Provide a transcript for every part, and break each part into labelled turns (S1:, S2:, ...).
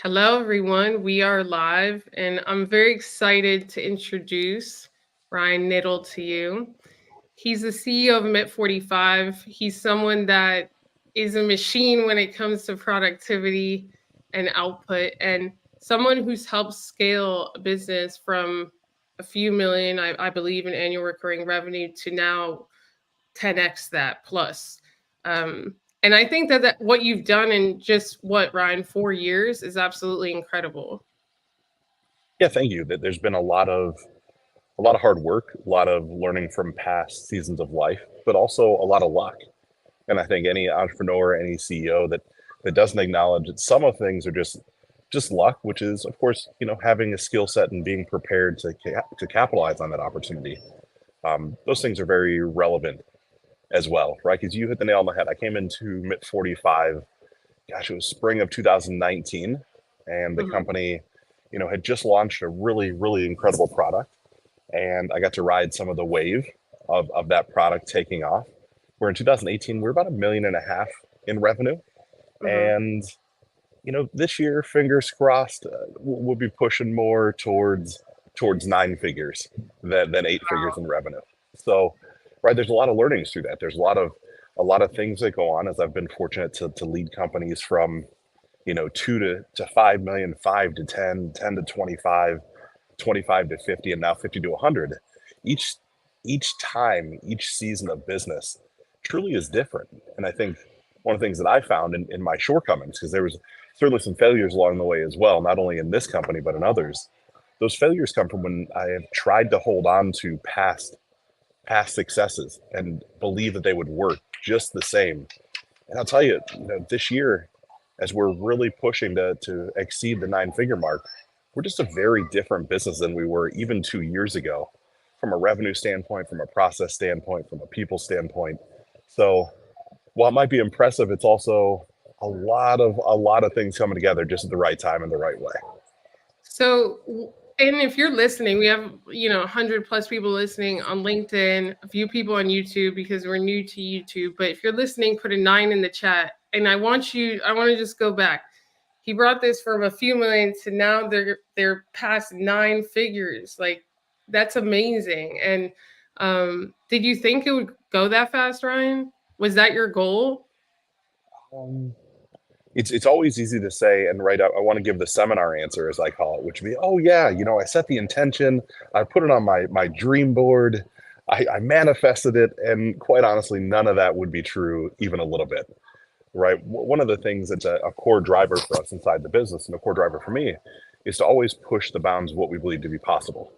S1: Hello, everyone. We are live, and I'm very excited to introduce Ryan Niddle to you. He's the CEO of Met 45. He's someone that is a machine when it comes to productivity and output, and someone who's helped scale a business from a few million, I believe, in annual recurring revenue to now 10x that plus. And I think that what you've done in just what, Ryan, 4 years is absolutely incredible.
S2: Yeah, thank you. There's been a lot of hard work, a lot of learning from past seasons of life, but also a lot of luck. And I think any entrepreneur, any CEO that doesn't acknowledge that some of things are just luck, which is of course having a skill set and being prepared to capitalize on that opportunity. Those things are very relevant as well, right? Because you hit the nail on the head. I came into Mit 45, gosh, it was spring of 2019, and the
S1: Mhm.
S2: company had just launched a really incredible product, and I got to ride some of the wave of that product taking off. Where in 2018 we are about 1.5 million in revenue,
S1: Mhm.
S2: and this year, fingers crossed, we'll be pushing more towards nine figures than eight figures in revenue. So, right, there's a lot of learnings through that. There's a lot of things that go on as I've been fortunate to lead companies from 2 to 5 million, 5 to 10, 10 to 25, 25 to 50, and now 50 to 100. Each each time, each season of business truly is different. And I think one of the things that I found in my shortcomings, because there was certainly some failures along the way as well, not only in this company but in others. Those failures come from when I have tried to hold on to past successes and believe that they would work just the same. And I'll tell you, this year, as we're really pushing to exceed the nine-figure mark, we're just a very different business than we were even 2 years ago, from a revenue standpoint, from a process standpoint, from a people standpoint. So while it might be impressive, it's also a lot of things coming together just at the right time and the right way.
S1: And if you're listening, we have 100 plus people listening on LinkedIn, a few people on YouTube because we're new to YouTube. But if you're listening, put a 9 in the chat. And I want to just go back. He brought this from a few million to now they're past nine figures. Like, that's amazing. And did you think it would go that fast, Ryan? Was that your goal?
S2: Um, it's always easy to say, and right, I want to give the seminar answer as I call it, which would be, oh yeah, I set the intention, I put it on my dream board, I manifested it, and quite honestly, none of that would be true even a little bit, right? One of the things that's a core driver for us inside the business, and a core driver for me, is to always push the bounds of what we believe to be possible.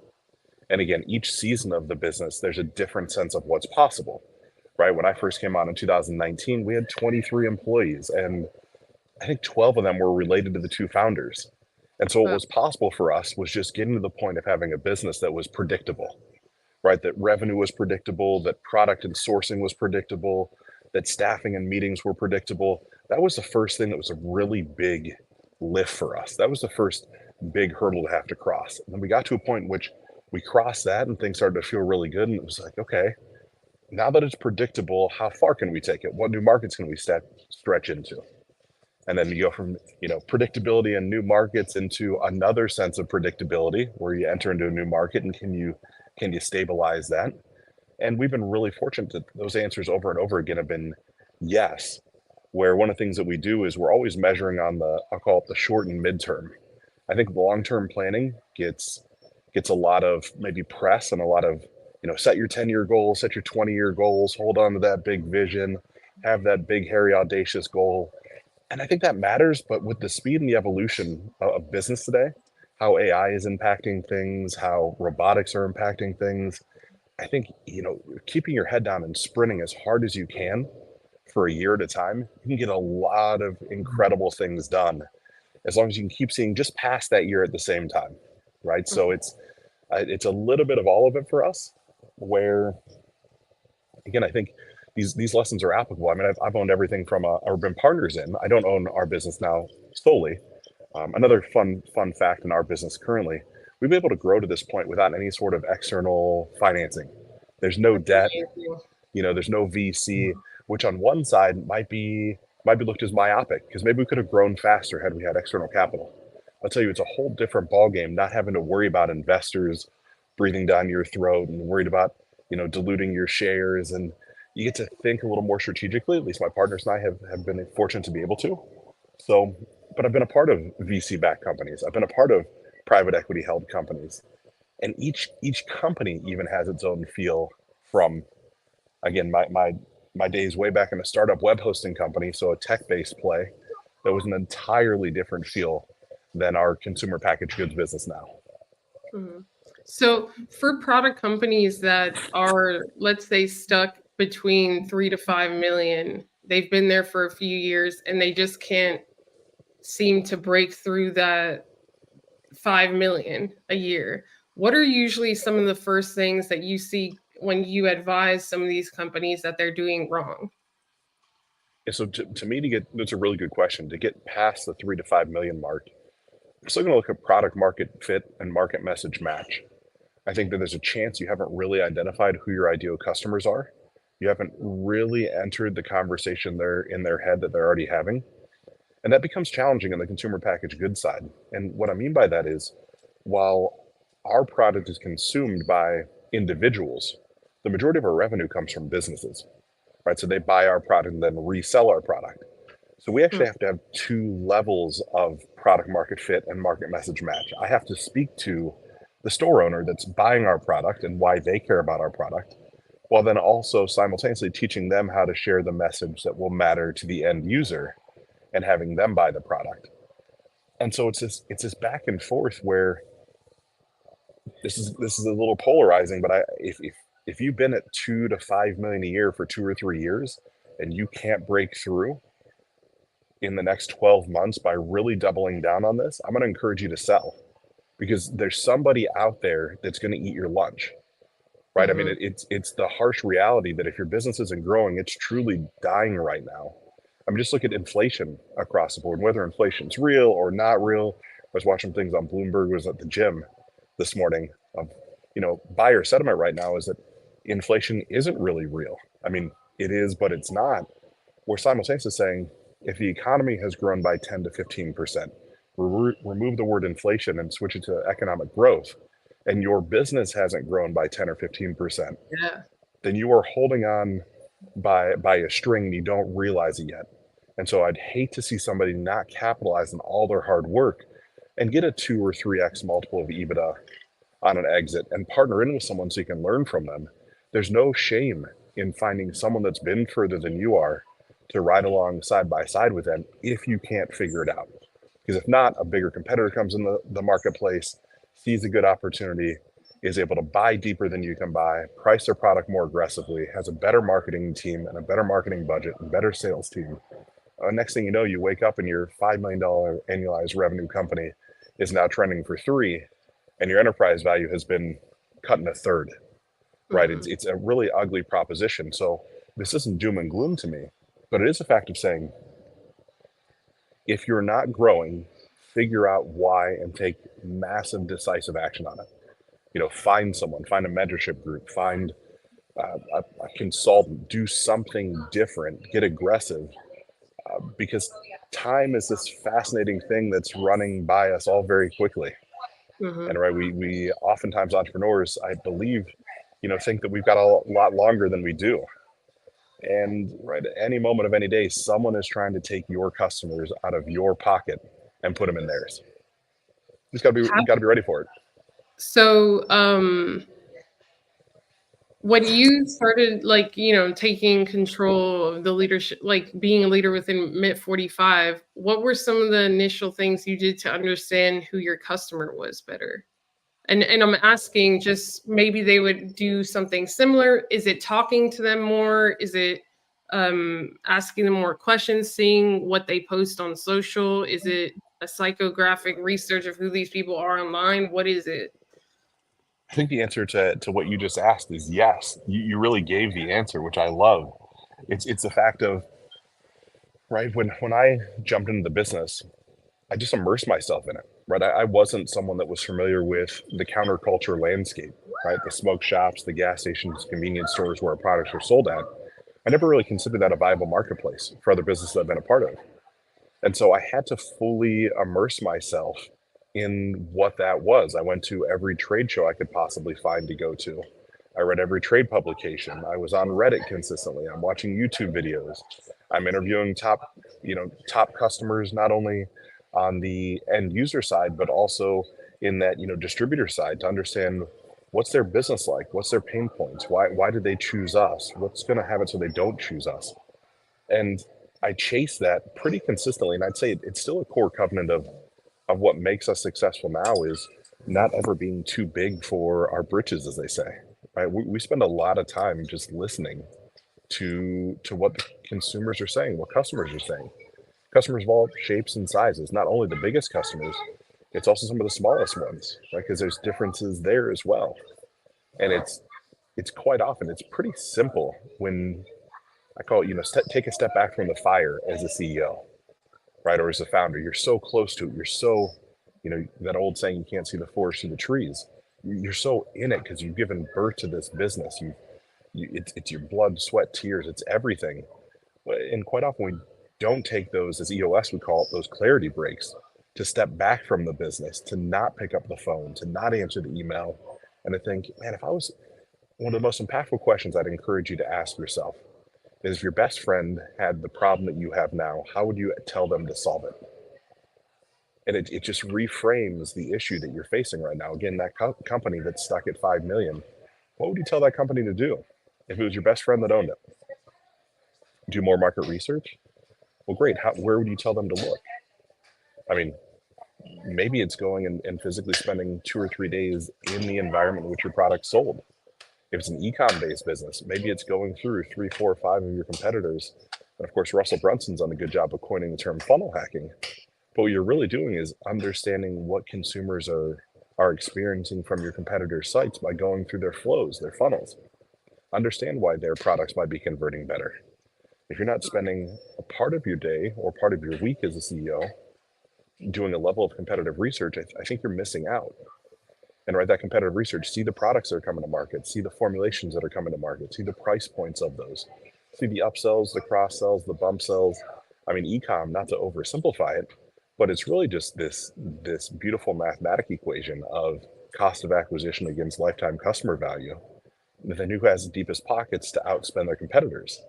S2: And again, each season of the business, there's a different sense of what's possible, right? When I first came on in 2019, we had 23 employees, and I think 12 of them were related to the two founders. And so what
S1: Well,
S2: was possible for us was just getting to the point of having a business that was predictable, right? That revenue was predictable, that product and sourcing was predictable, that staffing and meetings were predictable. That was the first thing that was a really big lift for us. That was the first big hurdle to have to cross. And then we got to a point in which we crossed that and things started to feel really good. And it was like, okay, now that it's predictable, how far can we take it? What new markets can we stretch into? And then you go from predictability and new markets into another sense of predictability where you enter into a new market, and can you stabilize that? And we've been really fortunate that those answers over and over again have been yes, where one of the things that we do is we're always measuring on the, I'll call it the short and midterm. I think the long-term planning gets a lot of maybe press and a lot of set your 10-year goals, set your 20-year goals, hold on to that big vision, have that big hairy audacious goal. And I think that matters, but with the speed and the evolution of business today, how AI is impacting things, how robotics are impacting things, I think, keeping your head down and sprinting as hard as you can for a year at a time, you can get a lot of incredible things done as long as you can keep seeing just past that year at the same time, right? So it's a little bit of all of it for us, where again, I think these lessons are applicable. I mean, I've owned everything from or been partners in. I don't own our business now solely. Another fun fact in our business currently, we've been able to grow to this point without any sort of external financing. There's no
S1: that's
S2: debt,
S1: amazing.
S2: there's no VC, which on one side might be looked as myopic because maybe we could have grown faster had we had external capital. I'll tell you, it's a whole different ballgame, not having to worry about investors breathing down your throat and worried about, diluting your shares. And you get to think a little more strategically. At least my partners and I have been fortunate to be able to. So, but I've been a part of VC-backed companies. I've been a part of private equity-held companies, and each company even has its own feel. From, again, my days way back in a startup web hosting company, so a tech-based play, that was an entirely different feel than our consumer packaged goods business now.
S1: Mhm. So for product companies that are, let's say, stuck between 3 to 5 million, they've been there for a few years and they just can't seem to break through that 5 million a year. What are usually some of the first things that you see when you advise some of these companies that they're doing wrong?
S2: And so to me, that's a really good question. To get past the 3 to 5 million mark, we're still going to look at product market fit and market message match. I think that there's a chance you haven't really identified who your ideal customers are. You haven't really entered the conversation there in their head that they're already having. And that becomes challenging on the consumer packaged goods side. And what I mean by that is, while our product is consumed by individuals, the majority of our revenue comes from businesses, right? So they buy our product and then resell our product. So we actually have to have two levels of product market fit and market message match. I have to speak to the store owner that's buying our product and why they care about our product, while then also simultaneously teaching them how to share the message that will matter to the end user and having them buy the product. And so it's this back and forth where this is a little polarizing, but if you've been at 2 to 5 million a year for 2 or 3 years and you can't break through in the next 12 months by really doubling down on this, I'm going to encourage you to sell, because there's somebody out there that's going to eat your lunch, right? I mean,
S1: Mhm.
S2: it's the harsh reality that if your business isn't growing, it's truly dying right now. I mean, just look at inflation across the board, whether inflation's real or not real. I was watching things on Bloomberg, was at the gym this morning of, buyer sentiment right now is that inflation isn't really real. I mean, it is, but it's not. We're simultaneously saying if the economy has grown by 10 to 15%, remove the word inflation and switch it to economic growth, and your business hasn't grown by 10 or 15%,
S1: Yeah.
S2: then you are holding on by a string and you don't realize it yet. And so I'd hate to see somebody not capitalize on all their hard work and get a 2 or 3x multiple of EBITDA on an exit and partner in with someone so you can learn from them. There's no shame in finding someone that's been further than you are to ride along side by side with them if you can't figure it out. Because if not, a bigger competitor comes in the marketplace, sees a good opportunity, is able to buy deeper than you can buy, price their product more aggressively, has a better marketing team and a better marketing budget and better sales team. Next thing you know, you wake up and your $5 million annualized revenue company is now trending for 3, and your enterprise value has been cut in a third, right? It's,
S1: Mhm.
S2: it's a really ugly proposition. So this isn't doom and gloom to me, but it is a fact of saying, if you're not growing, figure out why and take massive decisive action on it. Find someone, find a mentorship group, find a consultant, do something different, get aggressive, because time is this fascinating thing that's running by us all very quickly. And
S1: Mhm.
S2: right, we oftentimes, entrepreneurs, I believe, think that we've got a lot longer than we do. And right, at any moment of any day, someone is trying to take your customers out of your pocket and put them in theirs. You just gotta be ready for it.
S1: So, when you started, like, taking control of the leadership, like being a leader within Mid 45, what were some of the initial things you did to understand who your customer was better? And I'm asking, just maybe they would do something similar. Is it talking to them more? Is it asking them more questions, seeing what they post on social? Is it a psychographic research of who these people are online? What is it?
S2: I think the answer to what you just asked is yes. You really gave the answer, which I love. It's the fact of, right, when I jumped into the business, I just immersed myself in it. Right, I wasn't someone that was familiar with the counterculture landscape. Right, the smoke shops, the gas stations, convenience stores where our products are sold at. I never really considered that a viable marketplace for other businesses I've been a part of. And so I had to fully immerse myself in what that was. I went to every trade show I could possibly find to go to. I read every trade publication. I was on Reddit consistently. I'm watching YouTube videos. I'm interviewing top customers, not only on the end user side, but also in that, distributor side, to understand what's their business like, what's their pain points, why did they choose us, what's going to have it so they don't choose us. And I chase that pretty consistently. And I'd say it's still a core covenant of what makes us successful now is not ever being too big for our britches, as they say. Right? We spend a lot of time just listening to what the consumers are saying, what customers are saying. Customers of all shapes and sizes, not only the biggest customers, it's also some of the smallest ones, right? Because there's differences there as well. And it's quite often it's pretty simple when I call it, take a step back from the fire as a CEO, right? Or as a founder, you're so close to it. You're so, that old saying, you can't see the forest through the trees. You're so in it because you've given birth to this business. It's your blood, sweat, tears. It's everything. And quite often we don't take those, as EOS we call it, those clarity breaks, to step back from the business, to not pick up the phone, to not answer the email, and to think, man, if I was one of the most impactful questions I'd encourage you to ask yourself is, if your best friend had the problem that you have now, how would you tell them to solve it? And it just reframes the issue that you're facing right now. Again, that company that's stuck at 5 million, what would you tell that company to do if it was your best friend that owned it? Do more market research? Well, great. Where would you tell them to look? I mean, maybe it's going and physically spending 2 or 3 days in the environment in which your product's sold. If it's an e-com based business, maybe it's going through 3, 4, 5 of your competitors. And of course, Russell Brunson's done a good job of coining the term funnel hacking. But what you're really doing is understanding what consumers are experiencing from your competitors' sites by going through their flows, their funnels. Understand why their products might be converting better. If you're not spending a part of your day or part of your week as a CEO doing a level of competitive research, I think you're missing out. And right, that competitive research, see the products that are coming to market, see the formulations that are coming to market, see the price points of those, see the upsells, the cross sells, the bump sells. I mean, ecom, not to oversimplify it, but it's really just this beautiful mathematic equation of cost of acquisition against lifetime customer value. And then who has the deepest pockets to outspend their competitors?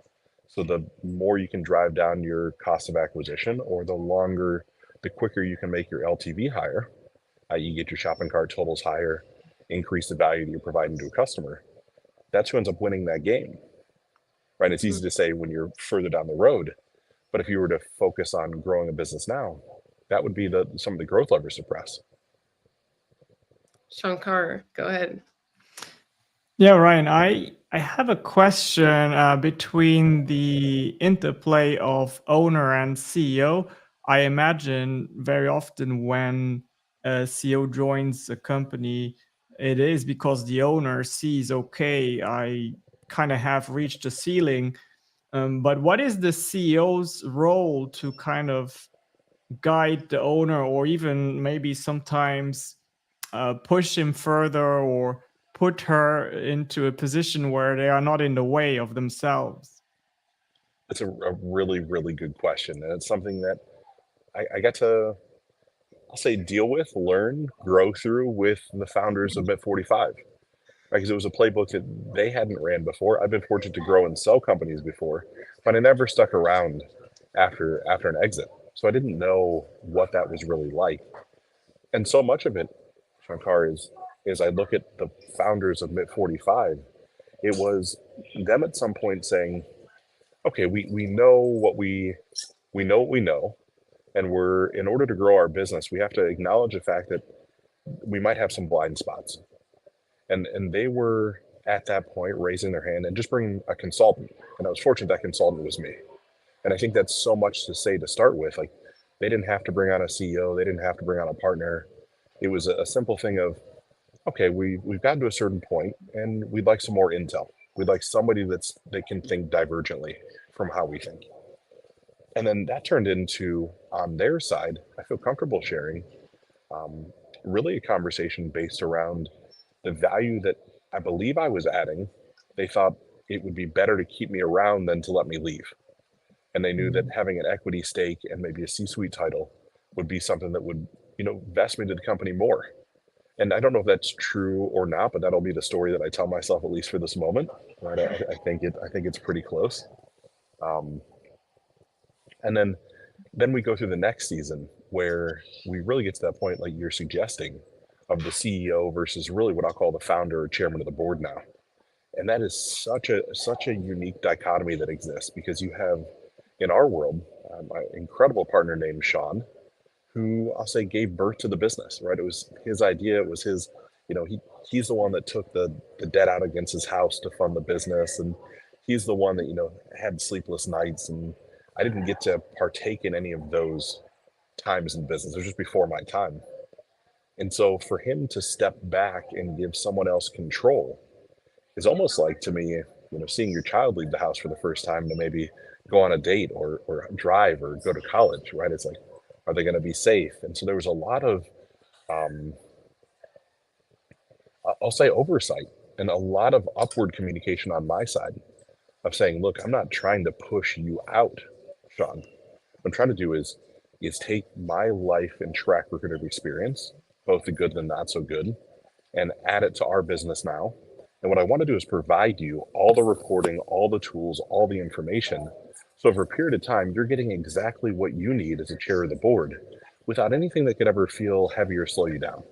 S2: So the more you can drive down your cost of acquisition, or the quicker you can make your LTV higher, you get your shopping cart totals higher, increase the value that you're providing to a customer. That's who ends up winning that game, right? It's easy to say when you're further down the road, but if you were to focus on growing a business now, that would be some of the growth levers to press.
S1: Shankar, go ahead.
S3: Yeah, Ryan, I have a question between the interplay of owner and CEO. I imagine very often when a CEO joins a company, it is because the owner sees, okay, I kind of have reached a ceiling. But what is the CEO's role to kind of guide the owner, or even maybe sometimes push him further, or put her into a position where they are not in the way of themselves?
S2: It's a really, really good question. And it's something that I got to, I'll say, deal with, learn, grow through with the founders of Bit45, right? Because it was a playbook that they hadn't ran before. I've been fortunate to grow and sell companies before, but I never stuck around after an exit. So I didn't know what that was really like. And so much of it, Shankar, is I look at the founders of Bit45, it was them at some point saying, okay, we know what we know, and in order to grow our business, we have to acknowledge the fact that we might have some blind spots. And they were at that point raising their hand and just bringing a consultant. And I was fortunate that consultant was me. And I think that's so much to say to start with. Like, they didn't have to bring on a CEO, they didn't have to bring on a partner. It was a simple thing of, okay, we've gotten to a certain point and we'd like some more intel. We'd like somebody that can think divergently from how we think. And then that turned into, on their side, I feel comfortable sharing really a conversation based around the value that I believe I was adding. They thought it would be better to keep me around than to let me leave. And they knew that having an equity stake and maybe a C-suite title would be something that would invest me into the company more. And I don't know if that's true or not, but that'll be the story that I tell myself, at least for this moment. Right? I think it's pretty close. Um, and then we go through the next season where we really get to that point, like you're suggesting, of the CEO versus really what I'll call the founder or chairman of the board now. And that is such a unique dichotomy that exists, because you have in our world an incredible partner named Sean, who I'll say gave birth to the business. Right, it was his idea. It was his, he's the one that took the debt out against his house to fund the business, and he's the one that had sleepless nights. And I didn't get to partake in any of those times in business. It was just before my time. And so for him to step back and give someone else control is almost like, to me, seeing your child leave the house for the first time to maybe go on a date or drive or go to college, right? It's like, are they going to be safe? And so there was a lot of, I'll say, oversight and a lot of upward communication on my side of saying, look, I'm not trying to push you out, Sean. What I'm trying to do is take my life and track record of experience, both the good and the not so good, and add it to our business now. And what I want to do is provide you all the reporting, all the tools, all the information. So for a period of time, you're getting exactly what you need as a chair of the board without anything that could ever feel heavy or slow you down.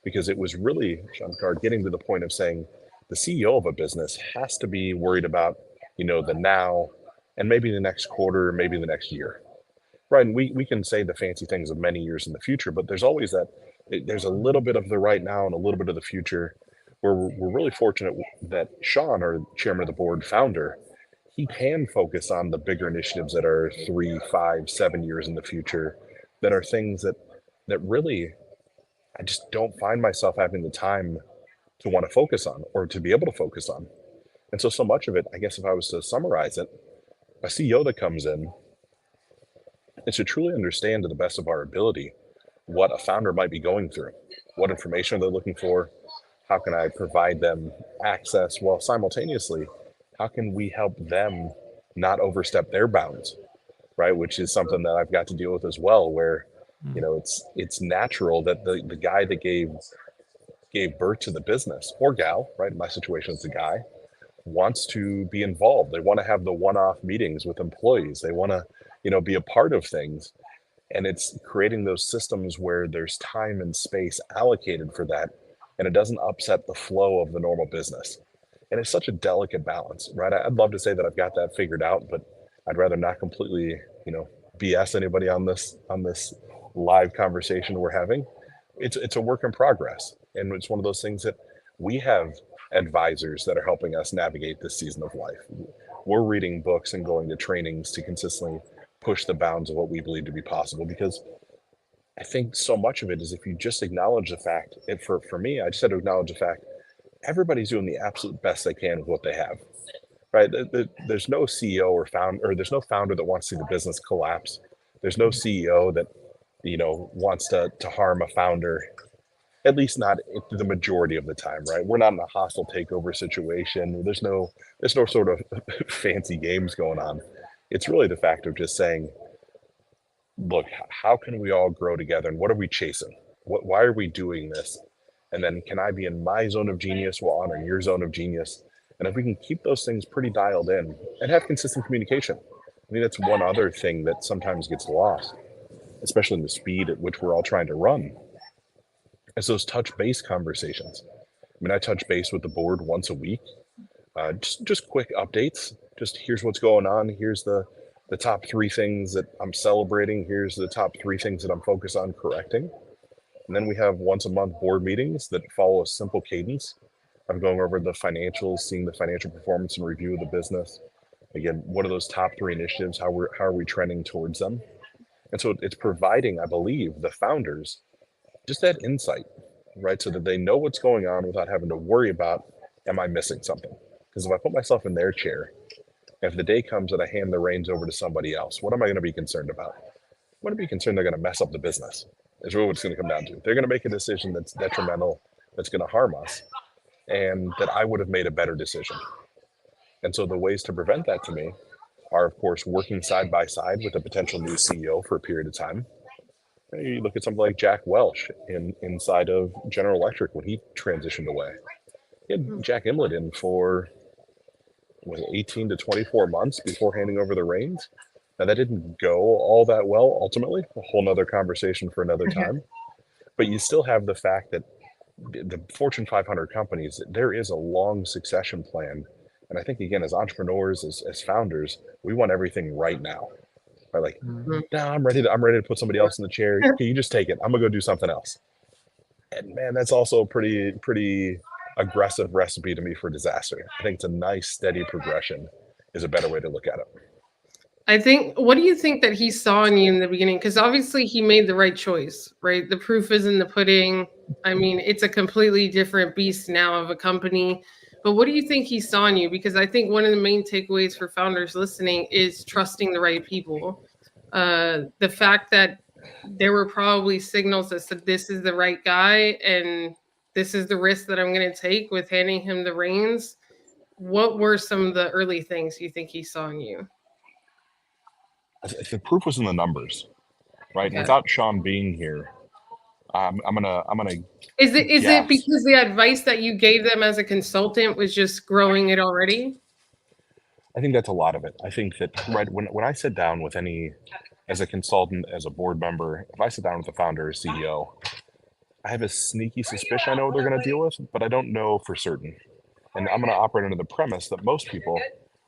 S2: Because it was really, Sean Card, getting to the point of saying the CEO of a business has to be worried about, the now and maybe the next quarter, maybe the next year. Right. And we can say the fancy things of many years in the future, but there's always there's a little bit of the right now and a little bit of the future, where we're really fortunate that Sean, our chairman of the board, founder, he can focus on the bigger initiatives that are 3, 5, 7 years in the future, that are things that really I just don't find myself having the time to want to focus on or to be able to focus on. And so much of it, I guess if I was to summarize it, a CEO that comes in is to truly understand to the best of our ability what a founder might be going through, what information they're looking for, how can I provide them access, while simultaneously, how can we help them not overstep their bounds, right? Which is something that I've got to deal with as well, where, it's natural that the guy that gave birth to the business, or gal, right? In my situation, it's a guy, wants to be involved. They want to have the one-off meetings with employees. They want to, be a part of things. And it's creating those systems where there's time and space allocated for that, and it doesn't upset the flow of the normal business. And it's such a delicate balance, right? I'd love to say that I've got that figured out, but I'd rather not completely, BS anybody on this live conversation we're having. It's a work in progress, and it's one of those things that we have advisors that are helping us navigate this season of life. We're reading books and going to trainings to consistently push the bounds of what we believe to be possible, because I think so much of it is, if you just acknowledge the fact, and for me, I just had to acknowledge the fact everybody's doing the absolute best they can with what they have, right? There's no CEO or founder, or there's no founder that wants to see the business collapse. There's no CEO that, wants to harm a founder, at least not the majority of the time, right? We're not in a hostile takeover situation. There's no sort of fancy games going on. It's really the fact of just saying, look, how can we all grow together, and what are we chasing? Why are we doing this? And then, can I be in my zone of genius while honoring your zone of genius? And if we can keep those things pretty dialed in and have consistent communication, I think that's one other thing that sometimes gets lost, especially in the speed at which we're all trying to run, is those touch base conversations. I mean, I touch base with the board once a week, just quick updates. Just, here's what's going on. Here's the top 3 things that I'm celebrating. Here's the top 3 things that I'm focused on correcting. And then we have once a month board meetings that follow a simple cadence of going over the financials, seeing the financial performance and review of the business. Again, what are those top 3 initiatives? How are we trending towards them? And so it's providing, I believe, the founders just that insight, right? So that they know what's going on without having to worry about, am I missing something? Because if I put myself in their chair, if the day comes that I hand the reins over to somebody else, what am I going to be concerned about? I'm going to be concerned they're going to mess up the business. Is really what it's going to come down to. They're going to make a decision that's detrimental, that's going to harm us, and that I would have made a better decision. And so the ways to prevent that, to me, are, of course, working side by side with a potential new CEO for a period of time, You look at something like Jack Welch inside of General Electric when he transitioned away. He had Jack Imlet in for 18 to 24 months before handing over the reins. Now that didn't go all that well ultimately, a whole nother conversation for another time. But you still have the fact that the Fortune 500 companies, there is a long succession plan. And I think, again, as entrepreneurs, as founders, we want everything right now. Right? Like, no, I'm ready to put somebody else in the chair. Okay, you just take it. I'm gonna go do something else. And man, that's also a pretty aggressive recipe to me for disaster. I think it's a nice, steady progression is a better way to look at it.
S1: I think, what do you think that he saw in you in the beginning? Because obviously he made the right choice, right? The proof is in the pudding. I mean, it's a completely different beast now of a company. But what do you think he saw in you? Because I think one of the main takeaways for founders listening is trusting the right people. The fact that there were probably signals that said this is the right guy and this is the risk that I'm going to take with handing him the reins. What were some of the early things you think he saw in you?
S2: The proof was in the numbers, right?
S1: Okay.
S2: Without Sean being here, I'm gonna
S1: Is it
S2: guess.
S1: because the advice that you gave them as a consultant was just growing it already?
S2: I think that's a lot of it. I think that right when I sit down with any, as a consultant, as a board member, if I sit down with the founder or CEO, I have a sneaky suspicion I know what they're going to deal with, but I don't know for certain. And I'm going to operate under the premise that most people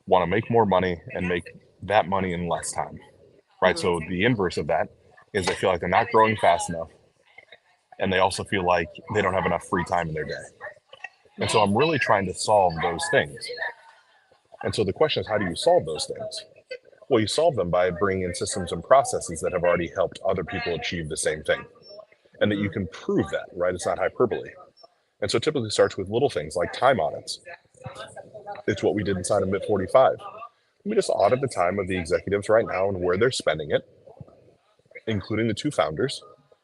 S2: want to make more money and make that money in less time, right? So the inverse of that is they feel like they're not growing fast enough, and they also feel like they don't have enough free time in their day. And so I'm really trying to solve those things. And so the question is, how do you solve those things? Well, you solve them by bringing in systems and processes that have already helped other people achieve the same thing, and that you can prove that, right? It's not hyperbole. And so it typically starts with little things like time audits. It's what we did inside of MIT 45. We just audit the time of the executives right now and where they're spending it, including the two founders,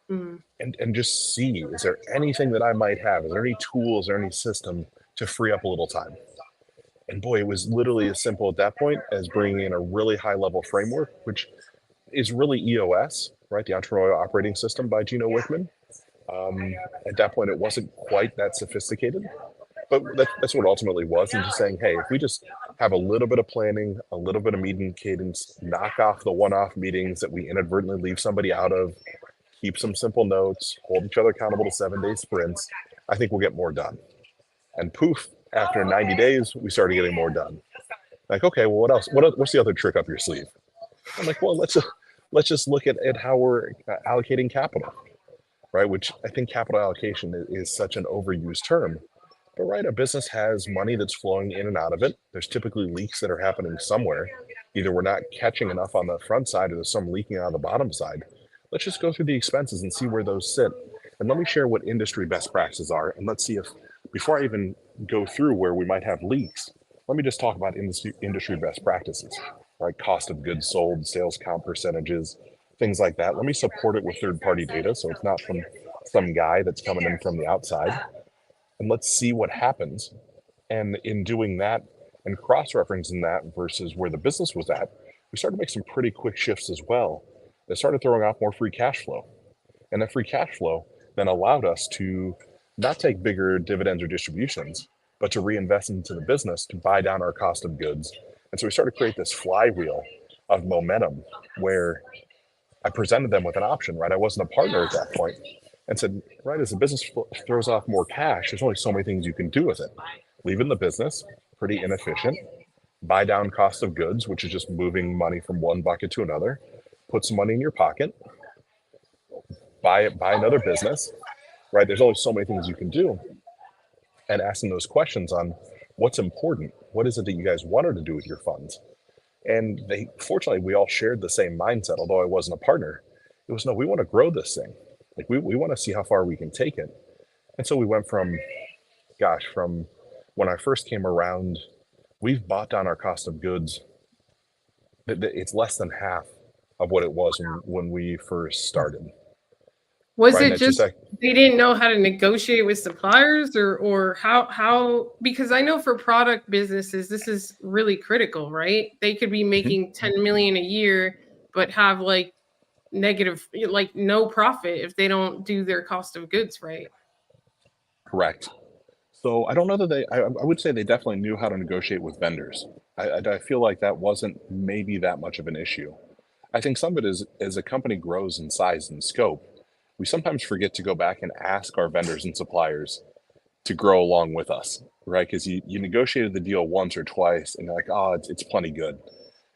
S2: and just see, is there anything that I might have? Is there any tools or any system to free up a little time? And boy, it was literally as simple at that point as bringing in a really high level framework, which is really EOS, right? The Entrepreneurial Operating System by Gino Wickman. At that point, it wasn't quite that sophisticated, but that's what it ultimately was. And just saying, hey, if we just have a little bit of planning, a little bit of meeting cadence, knock off the one-off meetings that we inadvertently leave somebody out of, keep some simple notes, hold each other accountable to 7-day sprints, I think we'll get more done. And poof, after 90 days, we started getting more done. Like, okay, well, what else? What's the other trick up your sleeve? I'm like, well, let's just look at how we're allocating capital, right? Which I think capital allocation is such an overused term. But right, a business has money that's flowing in and out of it. There's typically leaks that are happening somewhere. Either we're not catching enough on the front side or there's some leaking out of the bottom side. Let's just go through the expenses and see where those sit. And let me share what industry best practices are. And let's see if, before I even go through where we might have leaks, let me just talk about industry best practices, right? Cost of goods sold, sales comp percentages, things like that. Let me support it with third-party data, so it's not from some guy that's coming in from the outside. And let's see what happens. And in doing that and cross-referencing that versus where the business was at, we started to make some pretty quick shifts as well. They started throwing off more free cash flow. And that free cash flow then allowed us to not take bigger dividends or distributions, but to reinvest into the business to buy down our cost of goods. And so we started to create this flywheel of momentum where I presented them with an option, right? I wasn't a partner at that point, and said, right, as the business throws off more cash, there's only so many things you can do with it. Leave it in the business, pretty inefficient. Buy down cost of goods, which is just moving money from one bucket to another. Put some money in your pocket. Buy another business, right? There's only so many things you can do. And asking those questions on what's important, what is it that you guys wanted to do with your funds? And fortunately, we all shared the same mindset, although I wasn't a partner. It was, no, we want to grow this thing. Like we want to see how far we can take it. And so we went from when I first came around, we've bought down our cost of goods. It's less than half of what it was when we first started.
S1: Was right? It just they didn't know how to negotiate with suppliers or how, because I know for product businesses, this is really critical, right? They could be making 10 million a year, but have like negative, like no profit if they don't do their cost of goods right.
S2: Correct. So I don't know that I would say they definitely knew how to negotiate with vendors. I feel like that wasn't maybe that much of an issue. I think some of it is, as a company grows in size and scope, we sometimes forget to go back and ask our vendors and suppliers to grow along with us, right? Because you negotiated the deal once or twice and you're like, oh, it's plenty good.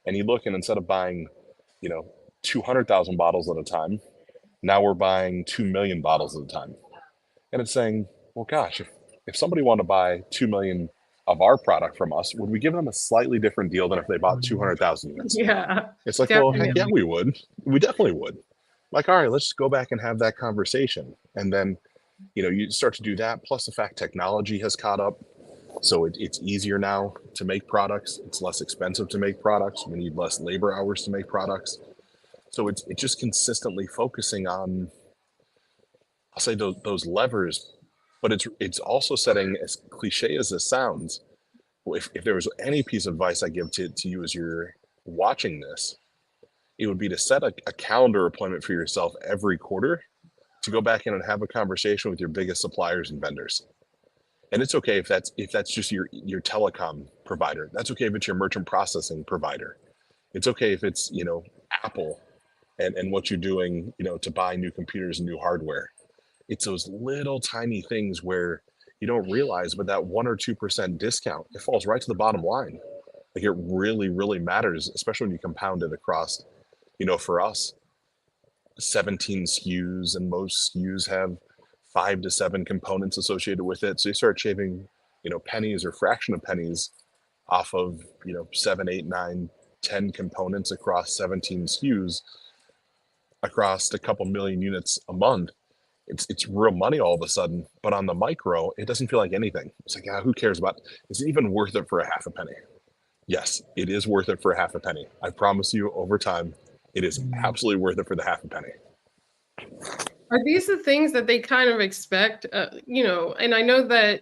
S2: And you look, and instead of buying, 200,000 bottles at a time, now we're buying 2 million bottles at a time. And it's saying, well, gosh, if somebody wanted to buy 2 million of our product from us, would we give them a slightly different deal than if they bought 200,000 units?
S1: Yeah,
S2: It's like, well,
S1: definitely.
S2: heck yeah, we would. We definitely would. Like, all right, let's just go back and have that conversation. And then, you start to do that. Plus the fact technology has caught up. So it's easier now to make products. It's less expensive to make products. We need less labor hours to make products. So it's just consistently focusing on, I'll say those levers, but it's also setting, as cliche as this sounds, if there was any piece of advice I give to you as you're watching this, it would be to set a calendar appointment for yourself every quarter to go back in and have a conversation with your biggest suppliers and vendors. And it's okay if that's just your telecom provider. That's okay if it's your merchant processing provider. It's okay if it's, Apple and what you're doing, to buy new computers and new hardware. It's those little tiny things where you don't realize, but that 1 or 2% discount, it falls right to the bottom line. Like, it really, really matters, especially when you compound it across, for us, 17 SKUs, and most SKUs have 5 to 7 components associated with it. So you start shaving, pennies or fraction of pennies off of, 7, 8, 9, 10 components across 17 SKUs across a couple million units a month. It's real money all of a sudden, but on the micro, it doesn't feel like anything. It's like, who cares about, is it even worth it for a half a penny? Yes, it is worth it for a half a penny. I promise you, over time, it is absolutely worth it for the half a penny.
S1: Are these the things that they kind of expect? And I know that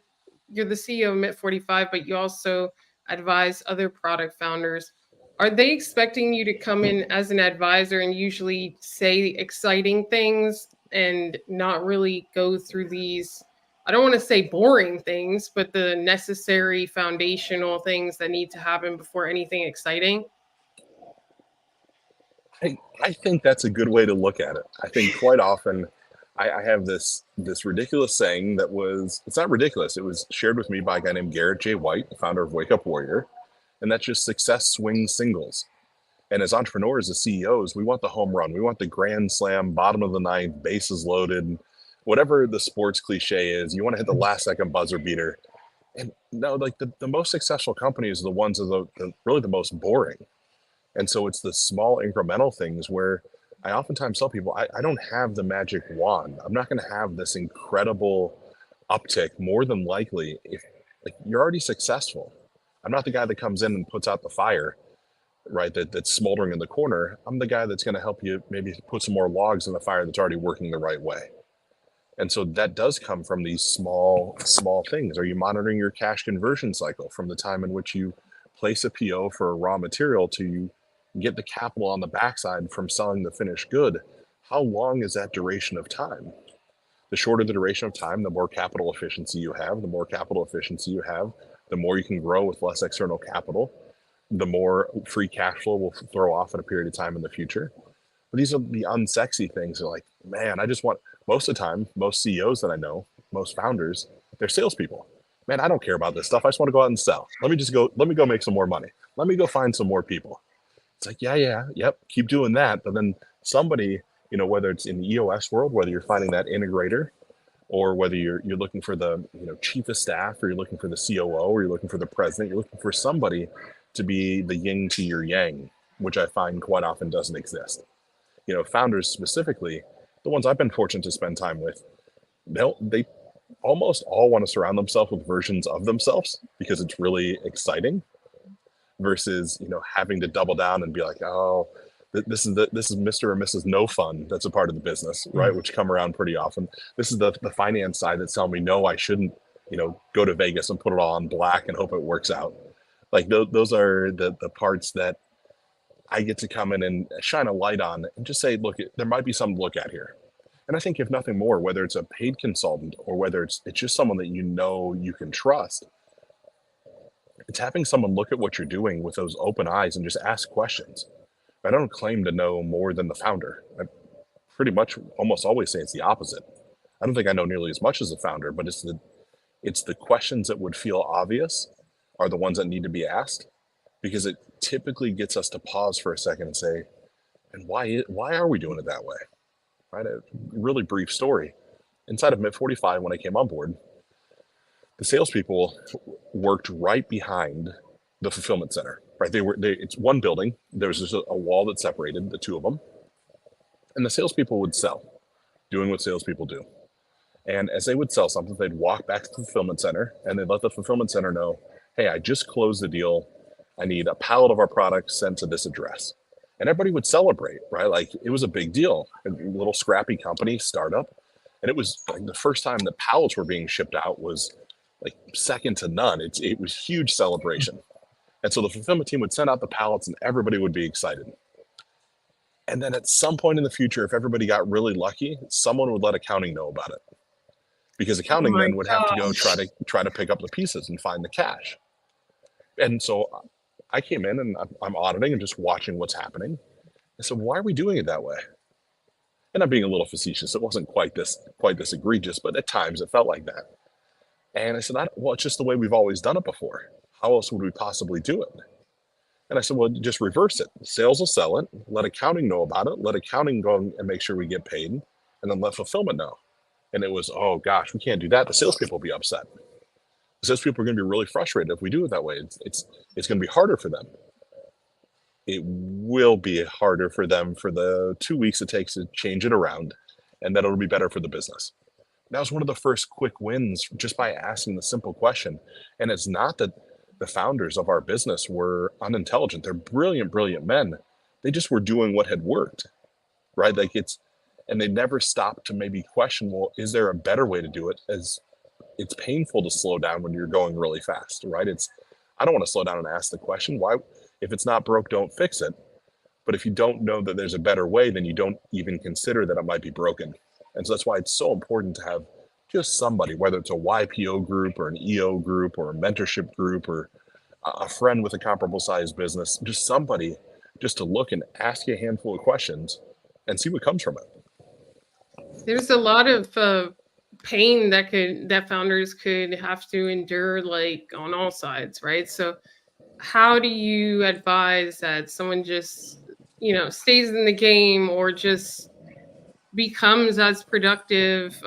S1: you're the CEO of Mit 45, but you also advise other product founders. Are they expecting you to come in as an advisor and usually say exciting things and not really go through these, I don't want to say boring things, but the necessary foundational things that need to happen before anything exciting?
S2: I think that's a good way to look at it. I think quite often I have this ridiculous saying that it's not ridiculous. It was shared with me by a guy named Garrett J. White, the founder of Wake Up Warrior. And that's just success swings singles. And as entrepreneurs, as CEOs, we want the home run. We want the grand slam, bottom of the ninth, bases loaded, whatever the sports cliche is. You want to hit the last second buzzer beater. And no, like the most successful companies are the ones that are really the most boring. And so it's the small incremental things where I oftentimes tell people, I don't have the magic wand. I'm not going to have this incredible uptick. More than likely, if like you're already successful, I'm not the guy that comes in and puts out the fire, right? That's smoldering in the corner. I'm the guy that's going to help you maybe put some more logs in the fire that's already working the right way. And so that does come from these small things. Are you monitoring your cash conversion cycle from the time in which you place a PO for a raw material to you get the capital on the backside from selling the finished good? How long is that duration of time? The shorter the duration of time, the more capital efficiency you have. The more capital efficiency you have, the more you can grow with less external capital. The more free cash flow will throw off in a period of time in the future. But these are the unsexy things. They're like, man, I just want, most of the time, most CEOs that I know, most founders, they're salespeople. Man, I don't care about this stuff. I just want to go out and sell. Let me go make some more money. Let me go find some more people. It's like, yep, keep doing that. But then somebody, whether it's in the EOS world, whether you're finding that integrator, or whether you're looking for the chief of staff, or you're looking for the COO, or you're looking for the president, you're looking for somebody to be the yin to your yang, which I find quite often doesn't exist. Founders specifically, the ones I've been fortunate to spend time with, they almost all want to surround themselves with versions of themselves because it's really exciting, versus having to double down and be like, oh, this is Mr. or Mrs. No Fun that's a part of the business, right? Which come around pretty often. This is the finance side that's telling me, no, I shouldn't go to Vegas and put it all on black and hope it works out. Like those are the parts that I get to come in and shine a light on and just say, look, there might be something to look at here. And I think if nothing more, whether it's a paid consultant or whether it's just someone that you can trust, it's having someone look at what you're doing with those open eyes and just ask questions. I don't claim to know more than the founder. I pretty much almost always say it's the opposite. I don't think I know nearly as much as the founder, but it's the questions that would feel obvious are the ones that need to be asked, because it typically gets us to pause for a second and say, and why are we doing it that way? Right? A really brief story. Inside of Mid 45, when I came on board, the salespeople worked right behind the fulfillment center. Right? It's one building. There's just a wall that separated the two of them, and the salespeople would sell, doing what salespeople do. And as they would sell something, they'd walk back to the fulfillment center and they'd let the fulfillment center know, hey, I just closed the deal. I need a pallet of our products sent to this address. And everybody would celebrate, right? Like it was a big deal. A little scrappy company, startup. And it was like the first time that pallets were being shipped out was like second to none. It was huge celebration. And so the fulfillment team would send out the pallets and everybody would be excited. And then at some point in the future, if everybody got really lucky, someone would let accounting know about it. Because accounting then would have to go try to pick up the pieces and find the cash. And so I came in and I'm auditing and just watching what's happening. I said, why are we doing it that way? And I'm being a little facetious. It wasn't quite this egregious, but at times it felt like that. And I said, well, it's just the way we've always done it before. How else would we possibly do it? And I said, well, just reverse it. Sales will sell it. Let accounting know about it. Let accounting go and make sure we get paid. And then let fulfillment know. And it was, oh gosh, we can't do that. The salespeople will be upset. The salespeople are going to be really frustrated if we do it that way. It's going to be harder for them. It will be harder for them for the 2 weeks it takes to change it around, and then it'll be better for the business. That was one of the first quick wins just by asking the simple question. And it's not that the founders of our business were unintelligent. They're brilliant, brilliant men. They just were doing what had worked, right? Like and they never stopped to maybe question, well, is there a better way to do it? As it's painful to slow down when you're going really fast, right? I don't want to slow down and ask the question, why? If it's not broke, don't fix it. But if you don't know that there's a better way, then you don't even consider that it might be broken. And so that's why it's so important to have just somebody, whether it's a YPO group or an EO group or a mentorship group or a friend with a comparable sized business, just somebody just to look and ask you a handful of questions and see what comes from it.
S1: There's a lot of pain that founders could have to endure, like on all sides, right? So how do you advise that someone just, stays in the game or just becomes as productive,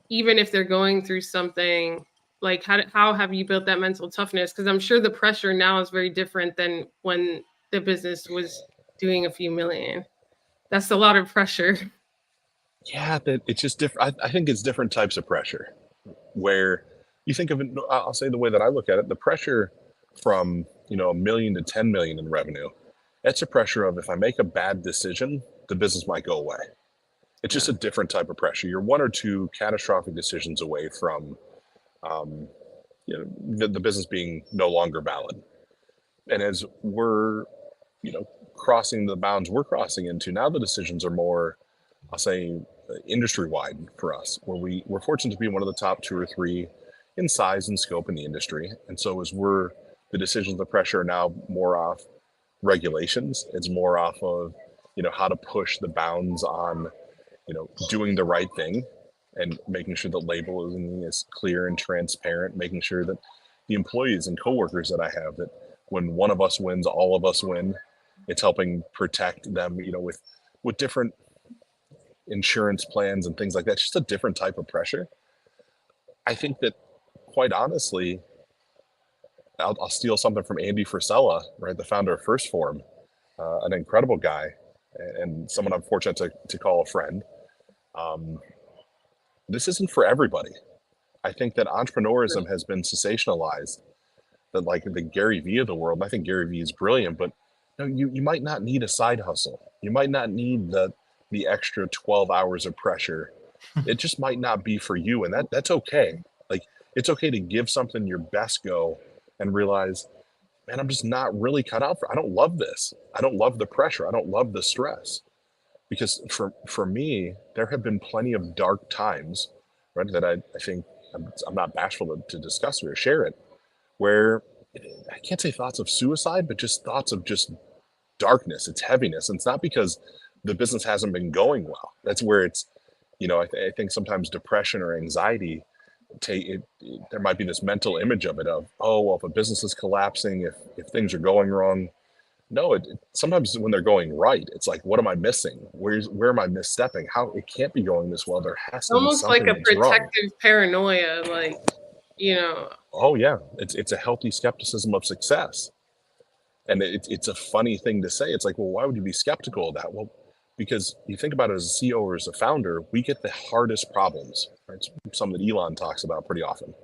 S1: even if they're going through something? Like how have you built that mental toughness? Because I'm sure the pressure now is very different than when the business was doing a few million. That's a lot of pressure.
S2: Yeah, that it's just different. I think it's different types of pressure where you think of it. I'll say the way that I look at it, the pressure from, $1 million to 10 million in revenue. That's a pressure of, if I make a bad decision, the business might go away. It's just a different type of pressure. You're one or two catastrophic decisions away from, the business being no longer valid. And as we're, crossing the bounds we're crossing into now, the decisions are more, I'll say, industry-wide for us, where we're fortunate to be one of the top 2 or 3 in size and scope in the industry. And so as the decisions, the pressure are now more off regulations. It's more off of, how to push the bounds on, doing the right thing and making sure the labeling is clear and transparent, making sure that the employees and coworkers that I have, that when one of us wins, all of us win. It's helping protect them, with different insurance plans and things like that. It's just a different type of pressure. I think that, quite honestly, I'll steal something from Andy Frisella, right, the founder of First Form, an incredible guy and someone I'm fortunate to call a friend. This isn't for everybody. I think that entrepreneurism has been sensationalized, that like the Gary Vee of the world. I think Gary Vee is brilliant, but you might not need a side hustle. You might not need the extra 12 hours of pressure. It just might not be for you. And that's okay. Like, it's okay to give something your best go and realize, man, I'm just not really cut out for. I don't love this. I don't love the pressure. I don't love the stress. Because for me, there have been plenty of dark times, right? That I think I'm not bashful to discuss it or share it, where I can't say thoughts of suicide, but just thoughts of just darkness. It's heaviness. And it's not because the business hasn't been going well. That's where it's, I think sometimes depression or anxiety, there might be this mental image of it of, oh, well, if a business is collapsing, if things are going wrong. No, sometimes when they're going right, it's like, what am I missing? Where am I misstepping? How it can't be going this well. There has to be
S1: Almost like
S2: something
S1: a
S2: that's wrong.
S1: protective paranoia, like, you know.
S2: Oh yeah, it's a healthy skepticism of success, and it's a funny thing to say. It's like, well, why would you be skeptical of that? Well, because you think about it as a CEO or as a founder, we get the hardest problems. Right? It's something that Elon talks about pretty often.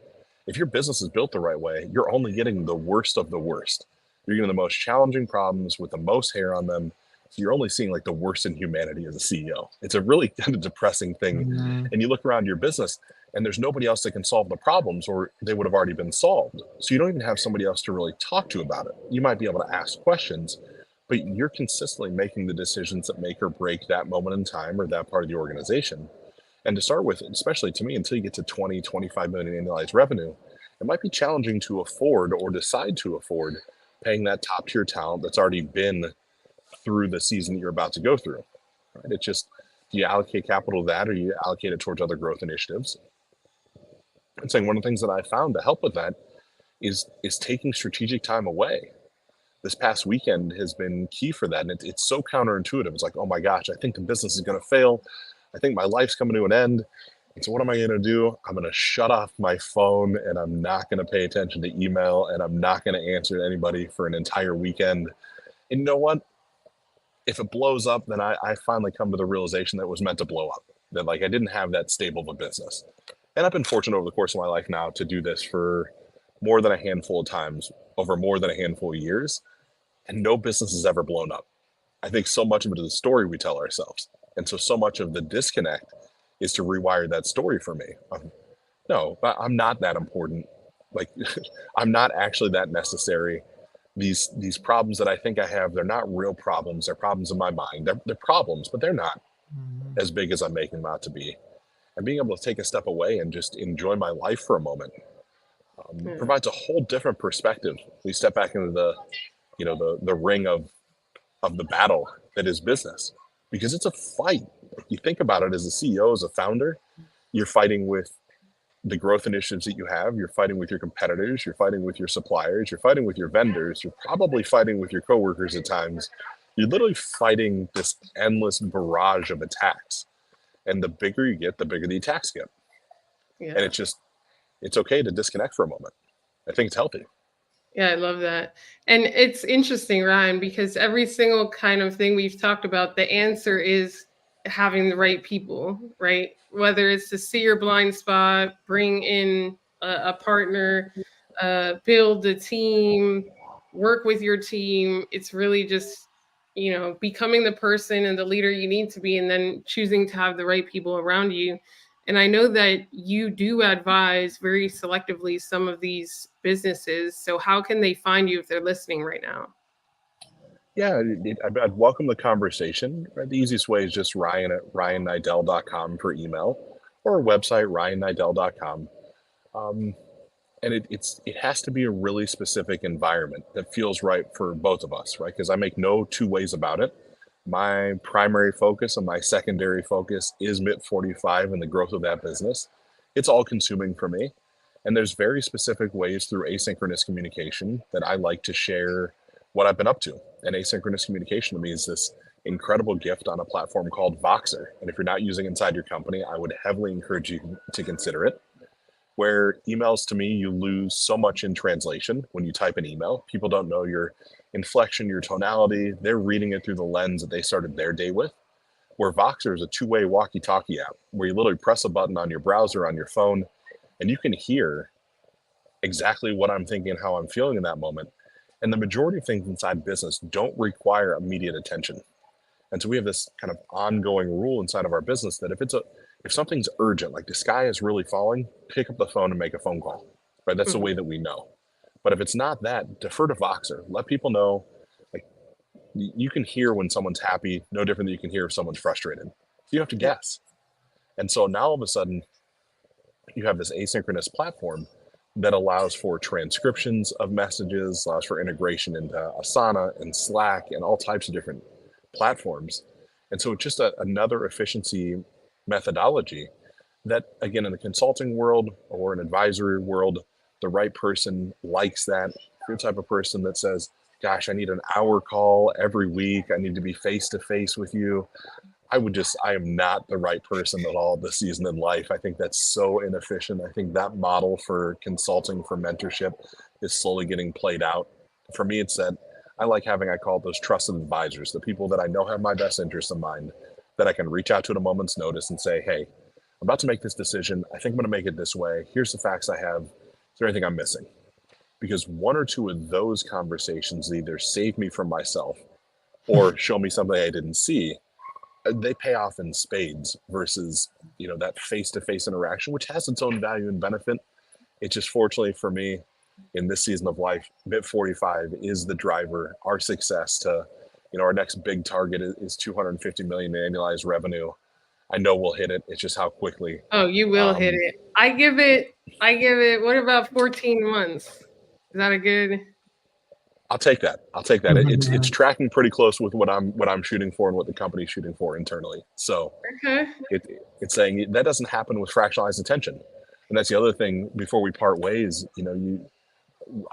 S2: If your business is built the right way, you're only getting the worst of the worst. You're getting the most challenging problems with the most hair on them. So you're only seeing like the worst in humanity as a CEO. It's a really kind of depressing thing.
S3: Mm-hmm.
S2: And you look around your business and there's nobody else that can solve the problems, or they would have already been solved. So you don't even have somebody else to really talk to about it. You might be able to ask questions, but you're consistently making the decisions that make or break that moment in time or that part of the organization. And to start with, especially to me, until you get to 20, 25 million annualized revenue, it might be challenging to afford or decide to afford paying that top tier talent that's already been through the season that you're about to go through. Right? It's just, do you allocate capital to that, or you allocate it towards other growth initiatives? And saying one of the things that I found to help with that is taking strategic time away. This past weekend has been key for that. And it's so counterintuitive. It's like, oh my gosh, I think the business is going to fail. I think my life's coming to an end. And so what am I going to do? I'm going to shut off my phone, and I'm not going to pay attention to email, and I'm not going to answer anybody for an entire weekend. And you know what? If it blows up, then I finally come to the realization that it was meant to blow up, that like I didn't have that stable of a business. And I've been fortunate over the course of my life now to do this for more than a handful of times over more than a handful of years. And no business has ever blown up. I think so much of it is the story we tell ourselves. And so much of the disconnect is to rewire that story for me. No, I'm not that important. Like, I'm not actually that necessary. These problems that I think I have, they're not real problems. They're problems in my mind. They're problems, but they're not as big as I'm making them out to be. And being able to take a step away and just enjoy my life for a moment provides a whole different perspective. We step back into the ring of the battle that is business, because it's a fight. You think about it as a CEO, as a founder, you're fighting with the growth initiatives that you have. You're fighting with your competitors. You're fighting with your suppliers. You're fighting with your vendors. You're probably fighting with your coworkers at times. You're literally fighting this endless barrage of attacks. And the bigger you get, the bigger the attacks get.
S1: Yeah.
S2: And it's okay to disconnect for a moment. I think it's healthy.
S1: Yeah, I love that. And it's interesting, Ryan, because every single kind of thing we've talked about, the answer is having the right people, right? Whether it's to see your blind spot, bring in a partner, build a team, work with your team. It's really just, becoming the person and the leader you need to be, and then choosing to have the right people around you. And I know that you do advise very selectively some of these businesses. So how can they find you if they're listening right now?
S2: Yeah, I'd welcome the conversation. The easiest way is just Ryan at ryannidell.com for email, or our website, ryannidell.com. And it has to be a really specific environment that feels right for both of us, right? Because I make no two ways about it. My primary focus and my secondary focus is MIT 45 and the growth of that business. It's all consuming for me. And there's very specific ways through asynchronous communication that I like to share what I've been up to. And asynchronous communication to me is this incredible gift on a platform called Voxer. And if you're not using inside your company, I would heavily encourage you to consider it. Where emails, to me, you lose so much in translation when you type an email. People don't know your inflection, your tonality. They're reading it through the lens that they started their day with. Where Voxer is a two-way walkie-talkie app where you literally press a button on your browser, on your phone, and you can hear exactly what I'm thinking and how I'm feeling in that moment. And the majority of things inside business don't require immediate attention. And so we have this kind of ongoing rule inside of our business that if something's urgent, like the sky is really falling, pick up the phone and make a phone call, right? That's the way that we know. But if it's not that, defer to Voxer. Let people know. Like, you can hear when someone's happy, no different than you can hear if someone's frustrated. So you have to guess. And so now all of a sudden, you have this asynchronous platform that allows for transcriptions of messages, allows for integration into Asana and Slack and all types of different platforms. And so it's just another efficiency methodology that, again, in the consulting world or an advisory world, the right person likes that. If you're the type of person that says, gosh, I need an hour call every week, I need to be face-to-face with you, I am not the right person at all this season in life. I think that's so inefficient. I think that model for consulting, for mentorship, is slowly getting played out. For me, it's that I like having, I call it those trusted advisors, the people that I know have my best interests in mind, that I can reach out to at a moment's notice and say, hey, I'm about to make this decision. I think I'm going to make it this way. Here's the facts I have. Is there anything I'm missing? Because one or two of those conversations either save me from myself or show me something I didn't see. They pay off in spades versus, that face-to-face interaction, which has its own value and benefit. It's just, fortunately for me, in this season of life, MIT 45 is the driver. Our success to, our next big target is 250 million in annualized revenue. I know we'll hit it. It's just how quickly.
S1: Oh, you will hit it. I give it, what about 14 months? Is that a good?
S2: I'll take that. It's tracking pretty close with what I'm shooting for and what the company's shooting for internally. So
S1: okay.
S2: It's saying that doesn't happen with fractionalized attention. And that's the other thing before we part ways,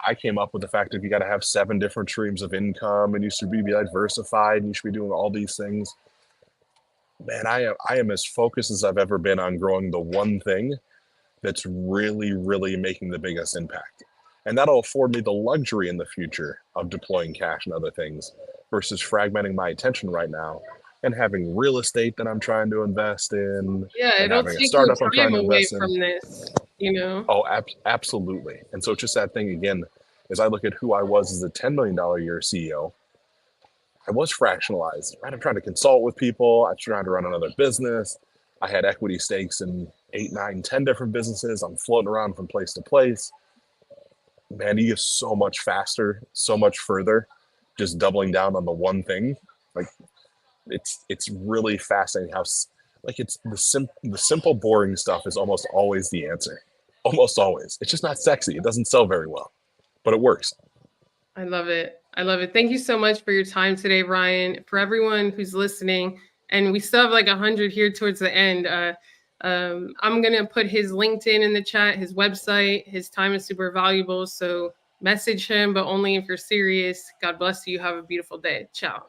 S2: I came up with the fact that you got to have 7 different streams of income and you should be diversified and you should be doing all these things. Man, I am as focused as I've ever been on growing the one thing that's really, really making the biggest impact. And that'll afford me the luxury in the future of deploying cash and other things versus fragmenting my attention right now and having real estate that I'm trying to invest in.
S1: Yeah,
S2: and
S1: it'll
S2: having
S1: take
S2: a startup
S1: your
S2: I'm trying
S1: time
S2: to
S1: away
S2: invest
S1: from
S2: in.
S1: this,
S2: Oh, absolutely. And so it's just that thing again, as I look at who I was as a $10 million a year CEO, I was fractionalized, right? I'm trying to consult with people. I'm trying to run another business. I had equity stakes in 8, 9, 10 different businesses. I'm floating around from place to place. Man, you get so much faster, so much further, just doubling down on the one thing. Like it's really fascinating how it's the simple, boring stuff is almost always the answer. Almost always. It's just not sexy. It doesn't sell very well, but it works.
S1: I love it. Thank you so much for your time today, Ryan. For everyone who's listening, and we still have like 100 here towards the end. I'm going to put his LinkedIn in the chat, his website. His time is super valuable. So message him, but only if you're serious. God bless you. Have a beautiful day. Ciao.